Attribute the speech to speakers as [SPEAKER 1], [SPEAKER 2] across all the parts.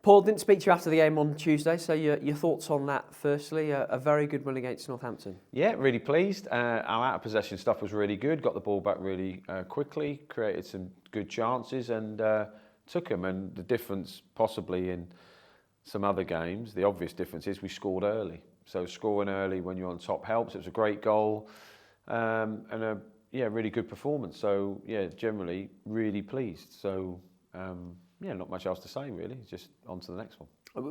[SPEAKER 1] Paul, didn't speak to you after the game on Tuesday, so your thoughts on that firstly, a very good win against Northampton.
[SPEAKER 2] Yeah, really pleased. Our out-of-possession stuff was really good, got the ball back really quickly, created some good chances and took them. And the difference possibly in some other games, the obvious difference is we scored early. So scoring early when you're on top helps. It was a great goal and a really good performance. So yeah, generally really pleased. So not much else to say really, just on to the next one.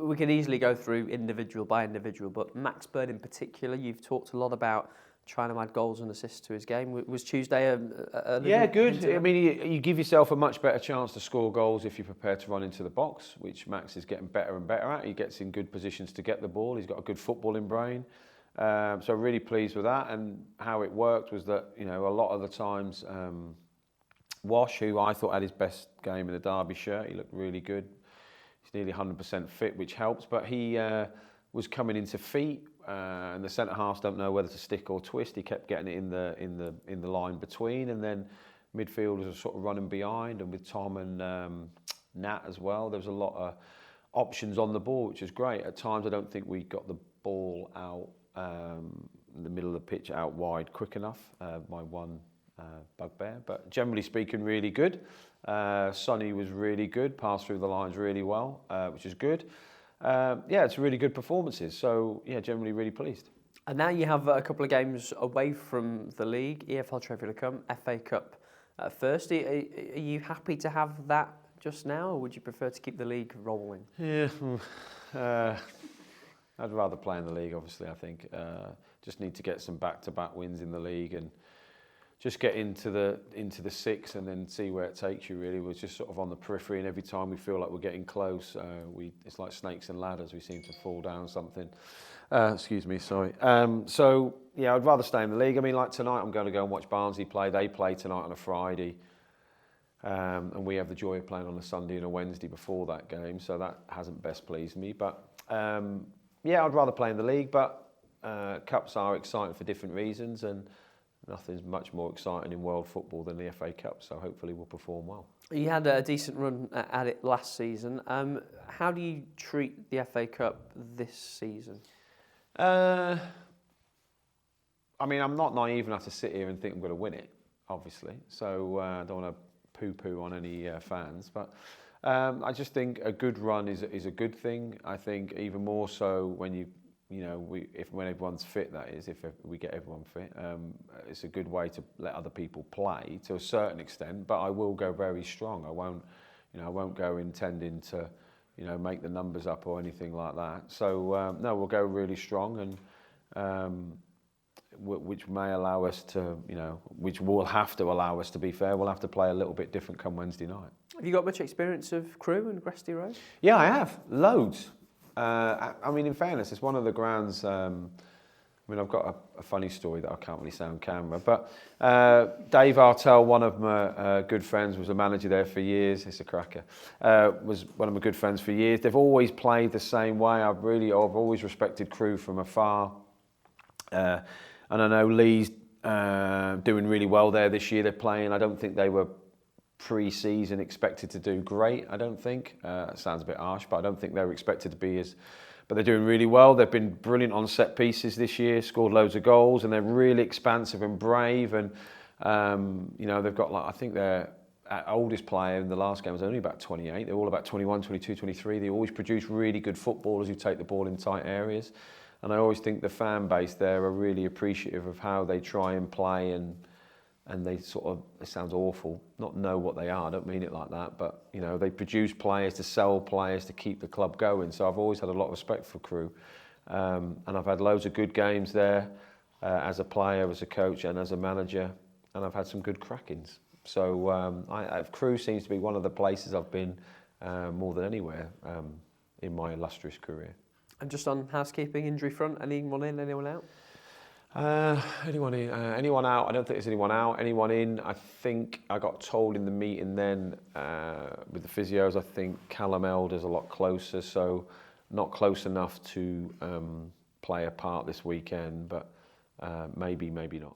[SPEAKER 1] We could easily go through individual by individual, but Max Bird in particular, you've talked a lot about trying to add goals and assists to his game. Was Tuesday a
[SPEAKER 2] good. I mean, you give yourself a much better chance to score goals if you're prepared to run into the box, which Max is getting better and better at. He gets in good positions to get the ball. He's got a good footballing brain. So really pleased with that. And how it worked was that, a lot of the times, Wash, who I thought had his best game in the Derby shirt, he looked really good. He's nearly 100% fit, which helps. But he was coming into feet, and the centre halves don't know whether to stick or twist. He kept getting it in the line between, and then midfielders were sort of running behind, and with Tom and Nat as well, there was a lot of options on the ball, which is great. At times, I don't think we got the ball out in the middle of the pitch out wide quick enough. My one bugbear, but generally speaking, really good. Sonny was really good, passed through the lines really well, which is good. It's really good performances. So yeah, generally really pleased.
[SPEAKER 1] And now you have a couple of games away from the league, EFL Trophy to come, FA Cup first. Are you happy to have that just now, or would you prefer to keep the league rolling?
[SPEAKER 2] Yeah, I'd rather play in the league, obviously. I think just need to get some back-to-back wins in the league and just get into the six and then see where it takes you. Really, we're just sort of on the periphery, and every time we feel like we're getting close, it's like snakes and ladders. We seem to fall down something. Excuse me, sorry. So yeah, I'd rather stay in the league. I mean, like tonight, I'm going to go and watch Barnsley play. They play tonight on a Friday, and we have the joy of playing on a Sunday and a Wednesday before that game. So that hasn't best pleased me. But I'd rather play in the league. But cups are exciting for different reasons, and nothing's much more exciting in world football than the FA Cup, so hopefully we'll perform well.
[SPEAKER 1] You had a decent run at it last season. How do you treat the FA Cup this season?
[SPEAKER 2] I mean, I'm not naive enough to sit here and think I'm going to win it, obviously, so I don't want to poo-poo on any fans, but I just think a good run is a good thing. I think even more so when when everyone's fit, that is, if we get everyone fit, it's a good way to let other people play to a certain extent. But I will go very strong. I won't go intending to, make the numbers up or anything like that. So no, we'll go really strong, and which may allow us to, which will have to allow us to be fair. We'll have to play a little bit different come Wednesday night.
[SPEAKER 1] Have you got much experience of Crewe and Gresty Road? Yeah,
[SPEAKER 2] I have loads. I mean, in fairness, it's one of the grounds. I've got a funny story that I can't really say on camera. But Dave Artell, one of my good friends, was a manager there for years. It's a cracker. Was one of my good friends for years. They've always played the same way. I've always respected Crewe from afar. And I know Lee's doing really well there this year. They're playing. I don't think they were pre-season expected to do great, I don't think. It sounds a bit harsh, but I don't think they were expected to be but they're doing really well. They've been brilliant on set pieces this year, scored loads of goals, and they're really expansive and brave. And, they've got, I think their oldest player in the last game was only about 28. They're all about 21, 22, 23. They always produce really good footballers who take the ball in tight areas. And I always think the fan base there are really appreciative of how they try and play, and they sort of, it sounds awful, not know what they are, I don't mean it like that, but they produce players to sell players to keep the club going. So I've always had a lot of respect for Crewe, and I've had loads of good games there as a player, as a coach and as a manager, and I've had some good crackings. So Crewe seems to be one of the places I've been more than anywhere in my illustrious career.
[SPEAKER 1] And just on housekeeping, injury front, anyone in, anyone out?
[SPEAKER 2] Anyone in? Anyone out? I don't think there's anyone out. Anyone in? I think I got told in the meeting then with the physios, I think Callum Elder's a lot closer, so not close enough to play a part this weekend, but maybe, maybe not.